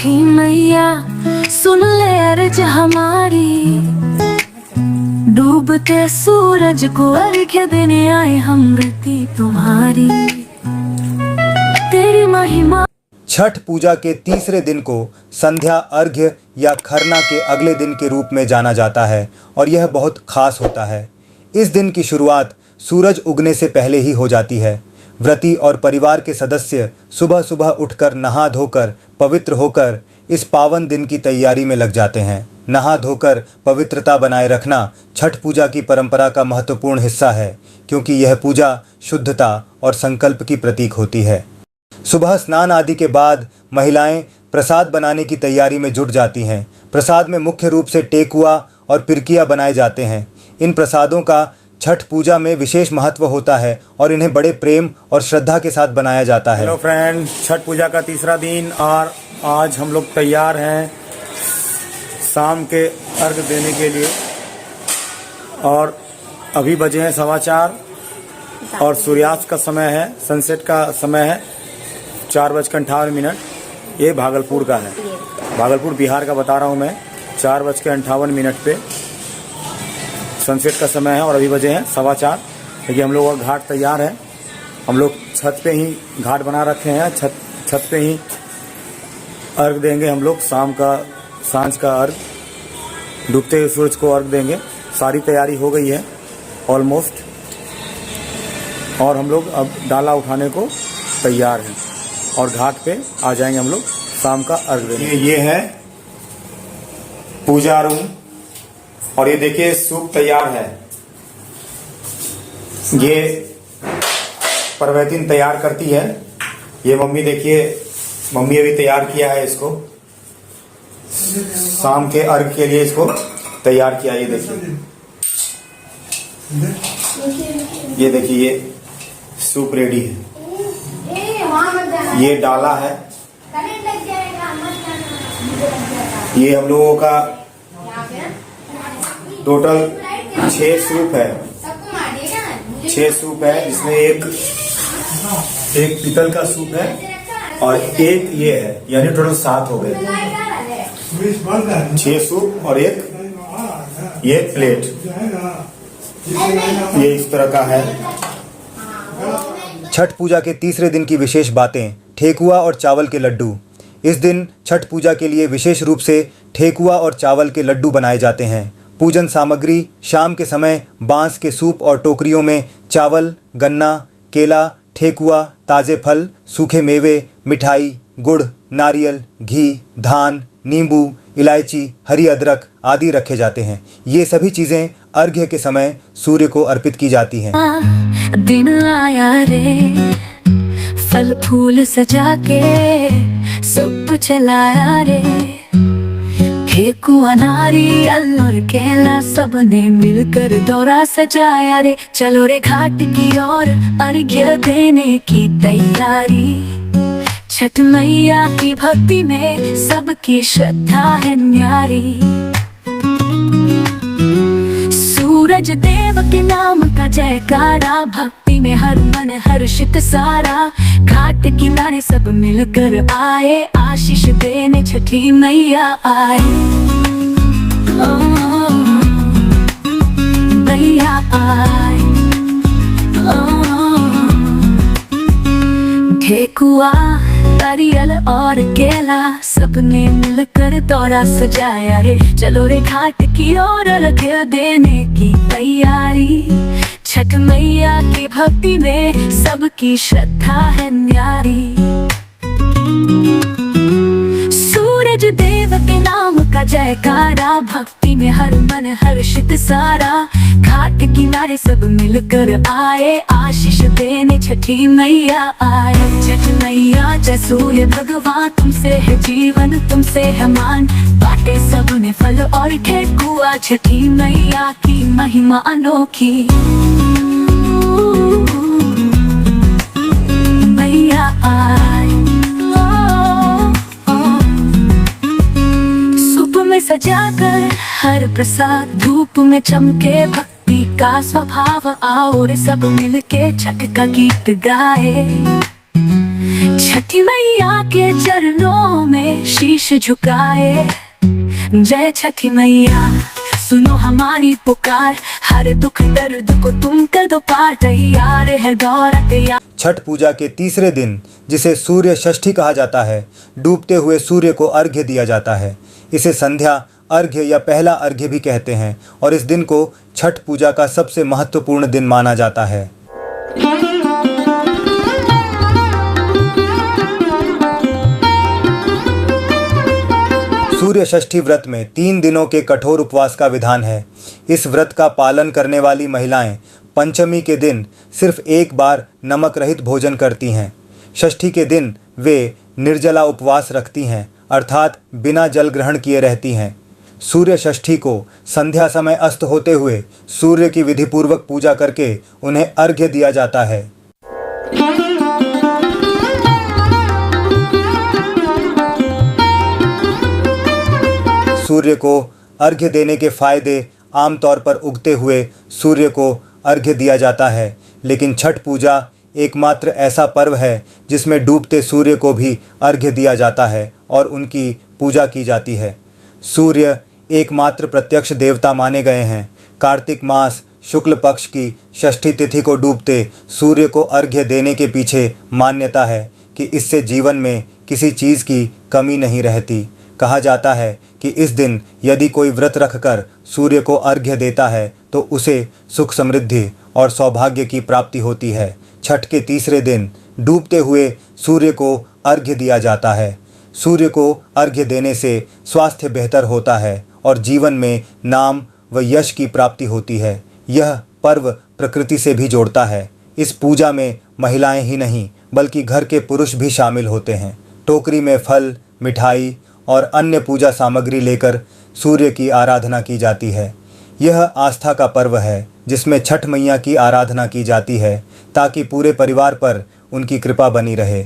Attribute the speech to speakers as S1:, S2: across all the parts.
S1: छठी मैया सुन ले अर्ज हमारी, डूबते सूरज को अर्घ्य देने आए हम व्रती तुम्हारी, तेरी महिमा।
S2: छठ पूजा के तीसरे दिन को संध्या अर्घ्य या खरना के अगले दिन के रूप में जाना जाता है और यह बहुत खास होता है। इस दिन की शुरुआत सूरज उगने से पहले ही हो जाती है। व्रती और परिवार के सदस्य सुबह सुबह उठकर नहा धोकर पवित्र होकर इस पावन दिन की तैयारी में लग जाते हैं। नहा धोकर पवित्रता बनाए रखना छठ पूजा की परंपरा का महत्वपूर्ण हिस्सा है, क्योंकि यह पूजा शुद्धता और संकल्प की प्रतीक होती है। सुबह स्नान आदि के बाद महिलाएं प्रसाद बनाने की तैयारी में जुट जाती हैं। प्रसाद में मुख्य रूप से टेकुआ और पिरकिया बनाए जाते हैं। इन प्रसादों का छठ पूजा में विशेष महत्व होता है और इन्हें बड़े प्रेम और श्रद्धा के साथ बनाया जाता है।
S3: हेलो फ्रेंड, छठ पूजा का तीसरा दिन और आज हम लोग तैयार हैं शाम के अर्घ देने के लिए और अभी बजे हैं 4:15 और सूर्यास्त का समय है, सनसेट का समय है 4:58। ये भागलपुर का है, भागलपुर बिहार का बता रहा हूँ मैं। 4:58 पे सनसेट का समय है और अभी बजे हैं 4:15। देखिए हम लोग का घाट तैयार है। हम लोग छत पे ही घाट बना रखे हैं। छत पे ही अर्घ देंगे हम लोग। शाम का सांझ का अर्घ, डूबते हुए सूरज को अर्घ देंगे। सारी तैयारी हो गई है ऑलमोस्ट और हम लोग अब डाला उठाने को तैयार हैं और घाट पे आ जाएंगे हम लोग शाम का अर्घ देने। ये है पूजा रूम और ये देखिए सूप तैयार है। ये परवैतिन तैयार करती है। ये मम्मी देखिए, मम्मी अभी तैयार किया है इसको शाम के अर्घ के लिए, इसको तैयार किया। ये देखिए, ये सूप रेडी है। ये डाला है। ये हम लोगों का टोटल 6 सूप है। 6 सूप है, जिसमें एक पीतल का सूप है और एक ये है, यानी टोटल 7 हो गए। 6 सूप और एक ये प्लेट, ये इस तरह का है।
S2: छठ पूजा के तीसरे दिन की विशेष बातें। ठेकुआ और चावल के लड्डू। इस दिन छठ पूजा के लिए विशेष रूप से ठेकुआ और चावल के लड्डू बनाए जाते हैं। पूजन सामग्री शाम के समय बांस के सूप और टोकरियों में चावल, गन्ना, केला, ठेकुआ, ताज़े फल, सूखे मेवे, मिठाई, गुड़, नारियल, घी, धान, नींबू, इलायची, हरी अदरक आदि रखे जाते हैं। ये सभी चीज़ें अर्घ्य के समय सूर्य को अर्पित की जाती हैं।
S1: दिन आया रे, फल फूल सजा के सब चलाया रे, ठेकुआ नारियल और केला सबने मिलकर दौरा सजाया रे। चलो रे घाट की ओर अर्घ्य देने की तैयारी, छठ मैया की भक्ति में सबकी श्रद्धा है न्यारी। सूरज देव के नाम का जयकारा, भक्ति में हर मन हर्षित सारा। घाट किनारे सब मिलकर आए, आशीष देने छठी मैया आए। मैया आए। ठेकुआ, नारियल और केला सबने मिलकर दौरा सजाया रे। चलो रे घाट की ओर अर्घ्य देने की तैयारी, छठ मैया की भक्ति में सबकी श्रद्धा है न्यारी। सूरज देव के नाम का जयकारा, भक्ति में हर मन हर्षित सारा। घाट किनारे सब मिलकर आए, आशीष देने छठी मैया आए। छठ मैया जय सूर्य भगवान, तुमसे है जीवन तुमसे है मान। बाटे सबने फल और ठेकुआ, छठी मैया की महिमा अनोखी। मैया आए। सूप में सजाकर हर प्रसाद, धूप में चमके भक्ति का स्वभाव। आओ रे सब मिलके छठ का गीत गाए। छठी मैया के चरणों में शीश झुकाए। जय छठी मैया सुनो हमारी पुकार, हर दुख दर्द को तुम कर दो पार, तैयार है दौरा तैयार।
S2: छठ पूजा के तीसरे दिन, जिसे सूर्य षष्ठी कहा जाता है, डूबते हुए सूर्य को अर्घ्य दिया जाता है। इसे संध्या अर्घ्य या पहला अर्घ्य भी कहते हैं और इस दिन को छठ पूजा का सबसे महत्वपूर्ण दिन माना जाता है। सूर्य षष्ठी व्रत में 3 दिनों के कठोर उपवास का विधान है। इस व्रत का पालन करने वाली महिलाएं पंचमी के दिन सिर्फ एक बार नमक रहित भोजन करती हैं। षष्ठी के दिन वे निर्जला उपवास रखती हैं, अर्थात बिना जल ग्रहण किए रहती हैं। सूर्य षष्ठी को संध्या समय अस्त होते हुए सूर्य की विधिपूर्वक पूजा करके उन्हें अर्घ्य दिया जाता है। सूर्य को अर्घ्य देने के फायदे आमतौर पर उगते हुए सूर्य को अर्घ्य दिया जाता है, लेकिन छठ पूजा एकमात्र ऐसा पर्व है जिसमें डूबते सूर्य को भी अर्घ्य दिया जाता है और उनकी पूजा की जाती है। सूर्य एकमात्र प्रत्यक्ष देवता माने गए हैं। कार्तिक मास शुक्ल पक्ष की षष्ठी तिथि को डूबते सूर्य को अर्घ्य देने के पीछे मान्यता है कि इससे जीवन में किसी चीज़ की कमी नहीं रहती। कहा जाता है कि इस दिन यदि कोई व्रत रखकर सूर्य को अर्घ्य देता है तो उसे सुख समृद्धि और सौभाग्य की प्राप्ति होती है। छठ के तीसरे दिन डूबते हुए सूर्य को अर्घ्य दिया जाता है। सूर्य को अर्घ्य देने से स्वास्थ्य बेहतर होता है और जीवन में नाम व यश की प्राप्ति होती है। यह पर्व प्रकृति से भी जोड़ता है। इस पूजा में महिलाएं ही नहीं बल्कि घर के पुरुष भी शामिल होते हैं। टोकरी में फल, मिठाई और अन्य पूजा सामग्री लेकर सूर्य की आराधना की जाती है। यह आस्था का पर्व है जिसमें छठ मैया की आराधना की जाती है ताकि पूरे परिवार पर उनकी कृपा बनी रहे।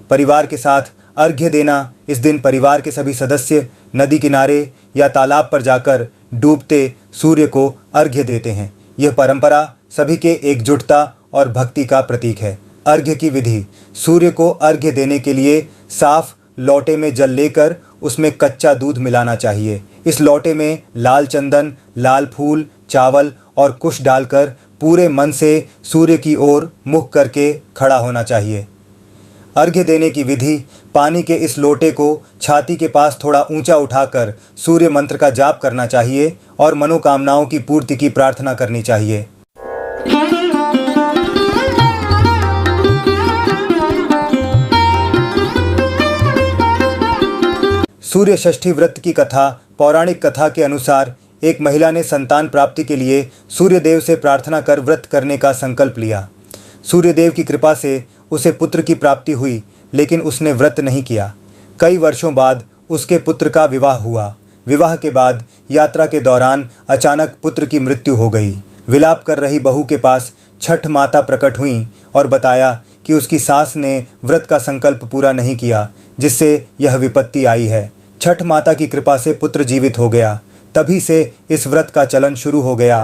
S2: परिवार के साथ अर्घ्य देना। इस दिन परिवार के सभी सदस्य नदी किनारे या तालाब पर जाकर डूबते सूर्य को अर्घ्य देते हैं। यह परंपरा सभी के एकजुटता और भक्ति का प्रतीक है। अर्घ्य की विधि। सूर्य को अर्घ्य देने के लिए साफ लोटे में जल लेकर उसमें कच्चा दूध मिलाना चाहिए। इस लोटे में लाल चंदन, लाल फूल, चावल और कुश डालकर पूरे मन से सूर्य की ओर मुख करके खड़ा होना चाहिए। अर्घ्य देने की विधि। पानी के इस लोटे को छाती के पास थोड़ा ऊंचा उठाकर सूर्य मंत्र का जाप करना चाहिए और मनोकामनाओं की पूर्ति की प्रार्थना करनी चाहिए। सूर्य षष्ठी व्रत की कथा। पौराणिक कथा के अनुसार एक महिला ने संतान प्राप्ति के लिए सूर्यदेव से प्रार्थना कर व्रत करने का संकल्प लिया। सूर्यदेव की कृपा से उसे पुत्र की प्राप्ति हुई, लेकिन उसने व्रत नहीं किया। कई वर्षों बाद उसके पुत्र का विवाह हुआ। विवाह के बाद यात्रा के दौरान अचानक पुत्र की मृत्यु हो गई। विलाप कर रही बहू के पास छठ माता प्रकट हुई और बताया कि उसकी सास ने व्रत का संकल्प पूरा नहीं किया, जिससे यह विपत्ति आई है। छठ माता की कृपा से पुत्र जीवित हो गया। तभी से इस व्रत का चलन शुरू हो गया।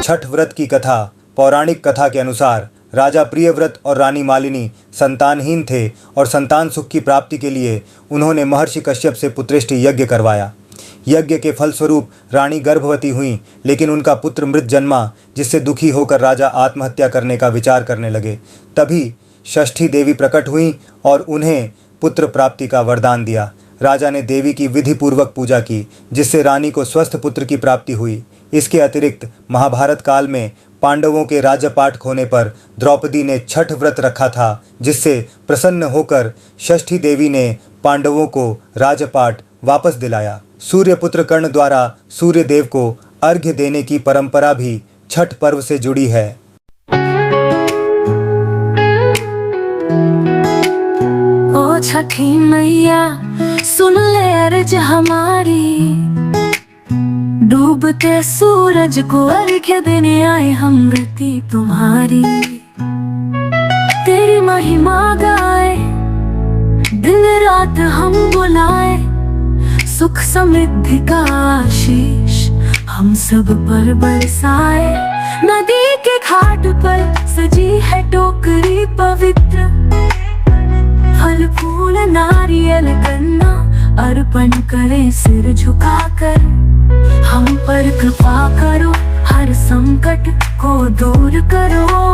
S2: छठ व्रत की कथा। पौराणिक कथा के अनुसार राजा प्रियव्रत और रानी मालिनी संतानहीन थे और संतान सुख की प्राप्ति के लिए उन्होंने महर्षि कश्यप से पुत्रेष्टि यज्ञ करवाया। यज्ञ के फलस्वरूप रानी गर्भवती हुई, लेकिन उनका पुत्र मृत जन्मा, जिससे दुखी होकर राजा आत्महत्या करने का विचार करने लगे। तभी षष्ठी देवी प्रकट हुई और उन्हें पुत्र प्राप्ति का वरदान दिया। राजा ने देवी की विधिपूर्वक पूजा की, जिससे रानी को स्वस्थ पुत्र की प्राप्ति हुई। इसके अतिरिक्त महाभारत काल में पांडवों के राज्यपाट खोने पर द्रौपदी ने छठ व्रत रखा था, जिससे प्रसन्न होकर षष्ठी देवी ने पांडवों को राज्यपाट वापस दिलाया। सूर्यपुत्र कर्ण द्वारा सूर्य देव को अर्घ्य देने की परंपरा भी छठ पर्व से जुड़ी है।
S1: ओ छठी मैया सुन ले अर्ज हमारी, डूबते सूरज को अर्घ्य देने आए हम मृति तुम्हारी। तेरी महिमा गाए दिन रात रात हम बुलाए, सुख समृद्धि का आशीष हम सब पर बरसाए। नदी के घाट पर सजी है टोकरी पवित्र, फल फूल नारियल गन्ना अर्पण करें सिर झुकाकर। हम पर कृपा करो, हर संकट को दूर करो,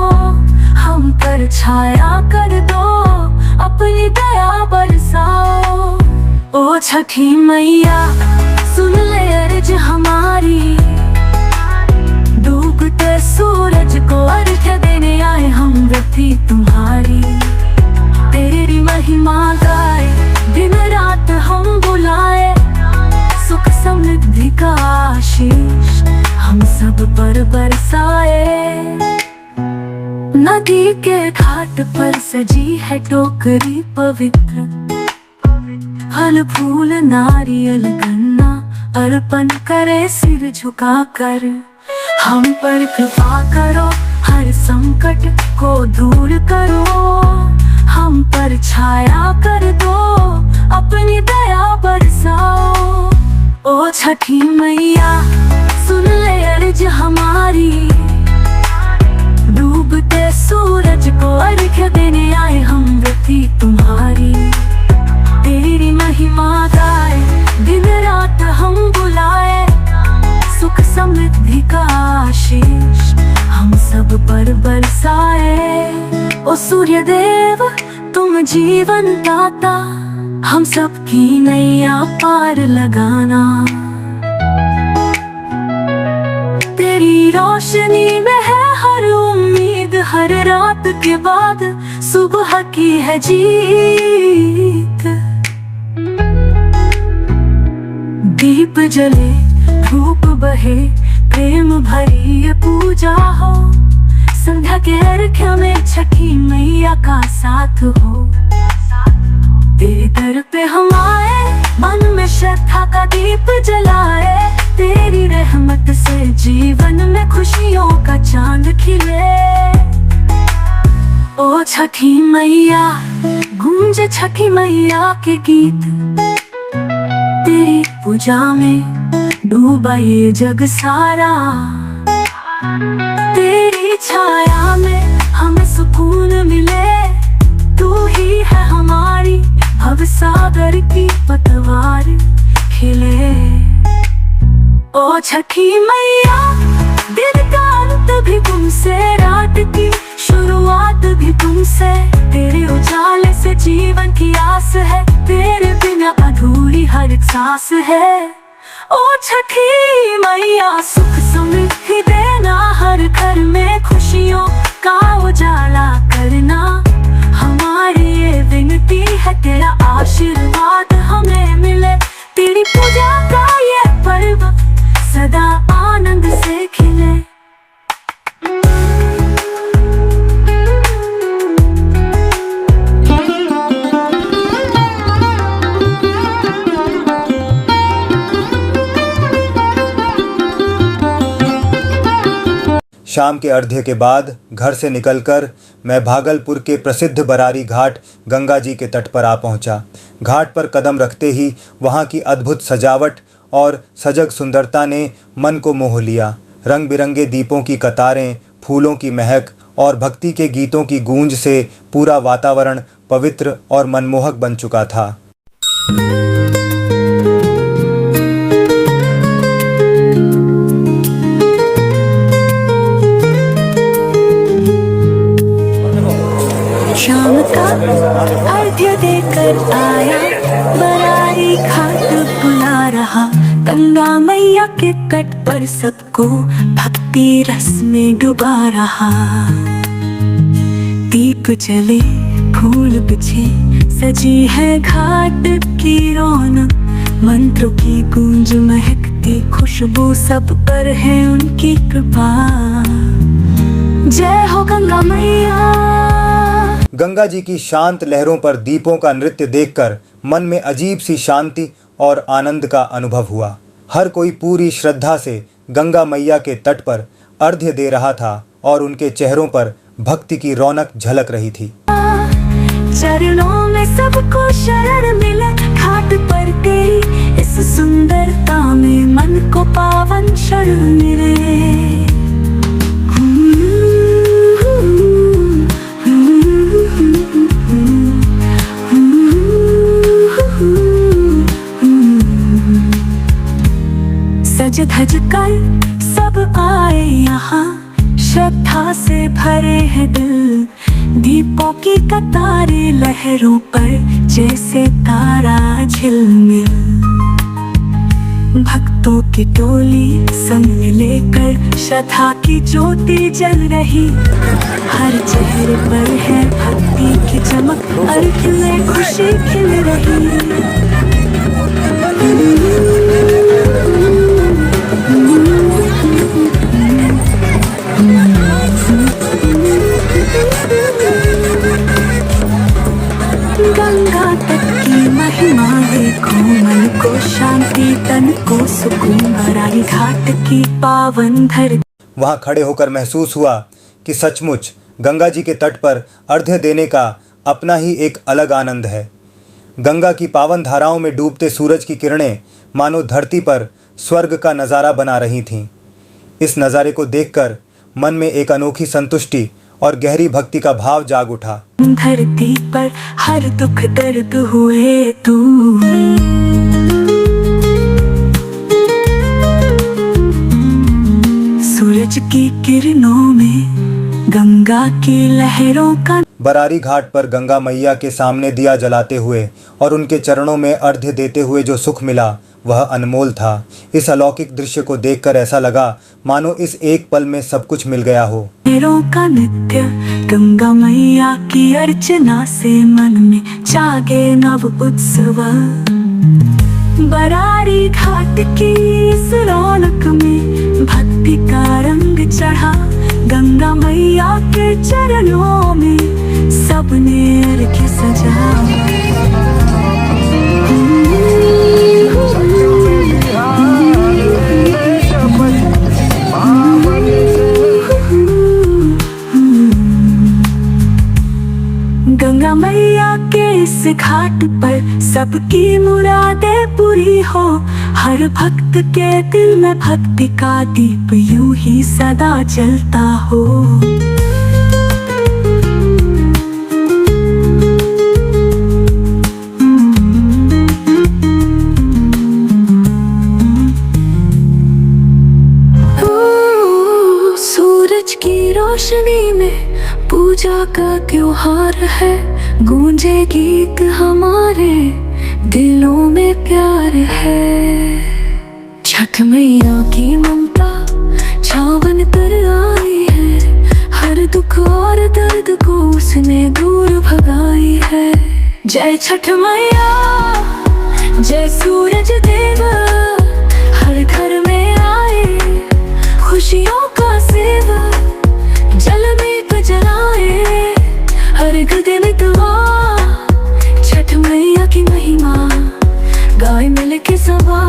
S1: हम पर छाया कर दो, अपनी दया बरसाओ। ओ छठी मैया सुन ले अर्ज हमारी, डूबते सूरज को अर्घ्य देने आए हम व्रती तुम्हारी। तेरी महिमा गाए, दिन रात हम बुलाए, सुख समृद्धि का आशीष हम सब पर बरसाए। नदी के घाट पर सजी है टोकरी पवित्र, फल फूल नारियल गन्ना अर्पण करे सिर झुकाकर। हम पर कृपा करो, हर संकट को दूर करो, हम पर छाया कर दो, अपनी दया बरसाओ। ओ छठी मैया सुन ले अर्ज हमारी, डूबते सूरज को अर्घ्य देने आए हम व्रती तुम्हारी। तेरी महिमा गाए, दिन रात हम बुलाए, सुख समृद्धि का आशीष हम सब पर बरसाए। ओ सूर्य देव तुम जीवन दाता, हम सबकी नैया पार लगाना। तेरी रोशनी में है हर उम्मीद, हर रात के बाद सुबह की है जीत। दीप जले धूप बहे, प्रेम भरी ये पूजा हो, संध्या के अर्घ्य में छठी मैया का साथ हो। तेरे दर पे हम आए, मन में श्रद्धा का दीप जलाए, तेरी रहमत से जीवन में खुशियों का चांद खिले। ओ छठी मैया गूंजे छठी मैया के गीत, तेरी पूजा में डूबा ये जग सारा। तेरी छाया में हमें सुकून मिले, तू ही है हमारी भव सागर की पतवार खिले। ओ छठी मैया दिन का अंत भी तुमसे, रात की शुरुआत भी तुमसे, तेरे उजाले से जीवन की आस है, तेरे बिना अधूरी हर एक सांस है। ओ छठी मैया सुख समृद्धि देना, हर घर में खुशियों का उजाला करना, हमारी ये विनती है तेरा आशीर्वाद हमें मिले। तेरी पूजा का ये पर्व सदा आनंद से खिले।
S2: शाम के अर्घ्य के बाद घर से निकलकर मैं भागलपुर के प्रसिद्ध बरारी घाट गंगा जी के तट पर आ पहुंचा। घाट पर कदम रखते ही वहां की अद्भुत सजावट और सजग सुंदरता ने मन को मोह लिया। रंग बिरंगे दीपों की कतारें, फूलों की महक और भक्ति के गीतों की गूंज से पूरा वातावरण पवित्र और मनमोहक बन चुका था।
S1: शाम का अर्घ्य देकर आया, बरारी घाट बुला रहा, गंगा मैया के तट पर सबको भक्ति रस में डुबा रहा। दीप जले फूल बिछे, सजी है घाट की रौनक, मंत्रों की गूंज महकती खुशबू सब पर है उनकी कृपा। जय हो गंगा मैया।
S2: गंगा जी की शांत लहरों पर दीपों का नृत्य देखकर मन में अजीब सी शांति और आनंद का अनुभव हुआ। हर कोई पूरी श्रद्धा से गंगा मैया के तट पर अर्घ्य दे रहा था और उनके चेहरों पर भक्ति की रौनक झलक रही थी।
S1: चरणों में सबको शरण मिले। गंगा में मन को पावन क्षण मिले। सज धज कर सब आए यहाँ, श्रद्धा से भरे हैं दिल। दीपों की कतारें लहरों पर जैसे तारा झिलमिल। भक्तों की टोली संग लेकर श्रद्धा की ज्योति जल रही। हर चेहरे पर है भक्ति की चमक, अर्घ में खुशी खिल रही। गंगा तट की महिमा देखो, मन को शांति तन को सुकून। बरारी घाट की पावन धरती।
S2: वहाँ खड़े होकर महसूस हुआ कि सचमुच गंगा जी के तट पर अर्घ्य देने का अपना ही एक अलग आनंद है। गंगा की पावन धाराओं में डूबते सूरज की किरणें मानो धरती पर स्वर्ग का नज़ारा बना रही थीं। इस नज़ारे को देखकर मन में एक अनोखी संतुष्टि और गहरी भक्ति का भाव जाग उठा।
S1: धरती पर हर दुख दर्द हुए तू, सूरज की किरणों में गंगा की लहरों का।
S2: बरारी घाट पर गंगा मैया के सामने दिया जलाते हुए और उनके चरणों में अर्घ्य देते हुए जो सुख मिला वह अनमोल था। इस अलौकिक दृश्य को देखकर ऐसा लगा मानो इस एक पल में सब कुछ मिल गया हो।
S1: लहरों का नृत्य, गंगा मैया की अर्चना से मन में जागे नव उत्सव। बरारी घाट की इस रौनक में भक्ति का रंग चढ़ा। गंगा मैया के चरणों में सबने अर्घ्य सजा। गंगा मैया के इस घाट पर सबकी मुरादें पूरी हो। हर भक्त के दिल में भक्ति का दीप यूं ही सदा जलता हो। सूरज की रोशनी में पूजा का त्योहार है। गूंजे गीत हमारे दिलों में प्यार है। छठ मैया की ममता छावन कर आई है। हर दुख और दर्द को उसने दूर भगाई है। जय छठ मैया, जय सूरज देव। हर घर में आए खुशियों का सेवा। जल में जलाए अर्घ देने दुआ। छठ मैया की महिमा गाए मिल के सवा।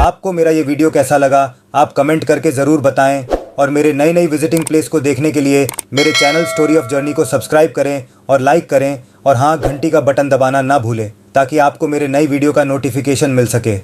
S2: आपको मेरा ये वीडियो कैसा लगा आप कमेंट करके ज़रूर बताएं और मेरे नई नई विजिटिंग प्लेस को देखने के लिए मेरे चैनल स्टोरी ऑफ जर्नी को सब्सक्राइब करें और लाइक करें और हाँ घंटी का बटन दबाना ना भूलें ताकि आपको मेरे नई वीडियो का नोटिफिकेशन मिल सके।